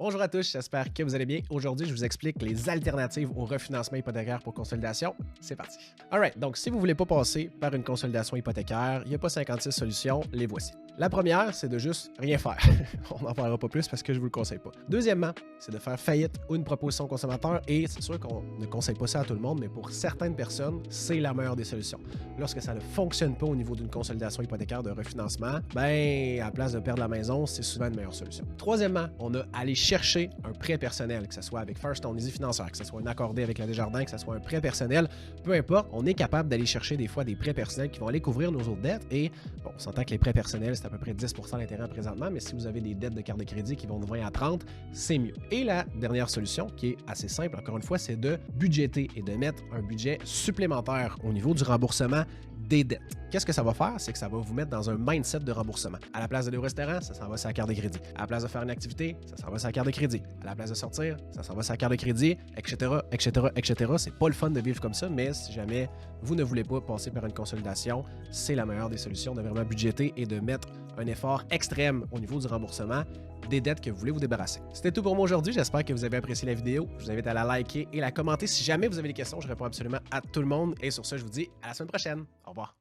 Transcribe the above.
Bonjour à tous, j'espère que vous allez bien. Aujourd'hui, je vous explique les alternatives au refinancement hypothécaire pour consolidation. C'est parti. Alright, donc si vous ne voulez pas passer par une consolidation hypothécaire, il n'y a pas 56 solutions, les voici. La première, c'est de juste rien faire. On n'en parlera pas plus parce que je ne vous le conseille pas. Deuxièmement, c'est de faire faillite ou une proposition au consommateur et c'est sûr qu'on ne conseille pas ça à tout le monde, mais pour certaines personnes, c'est la meilleure des solutions. Lorsque ça ne fonctionne pas au niveau d'une consolidation hypothécaire de refinancement, ben, à la place de perdre la maison, c'est souvent une meilleure solution. Troisièmement, on a allé chercher un prêt personnel, que ce soit avec First Stone Easy Financière, que ce soit un accordé avec la Desjardins, que ce soit un prêt personnel, peu importe, on est capable d'aller chercher des fois des prêts personnels qui vont aller couvrir nos autres dettes et bon, on s'entend que les prêts personnels, c'est à peu près 10% d'intérêt présentement, mais si vous avez des dettes de carte de crédit qui vont de 20 à 30, c'est mieux. Et la dernière solution, qui est assez simple, encore une fois, c'est de budgéter et de mettre un budget supplémentaire au niveau du remboursement des dettes. Qu'est-ce que ça va faire? C'est que ça va vous mettre dans un mindset de remboursement. À la place d'aller au restaurant, ça s'en va sur la carte de crédit. À la place de faire une activité, ça s'en va sur la carte de crédit. À la place de sortir, ça s'en va sur la carte de crédit, etc., etc., etc. C'est pas le fun de vivre comme ça, mais si jamais vous ne voulez pas passer par une consolidation, c'est la meilleure des solutions de vraiment budgéter et de mettre un effort extrême au niveau du remboursement des dettes que vous voulez vous débarrasser. C'était tout pour moi aujourd'hui. J'espère que vous avez apprécié la vidéo. Je vous invite à la liker et la commenter. Si jamais vous avez des questions, je réponds absolument à tout le monde. Et sur ce, je vous dis à la semaine prochaine. Au revoir.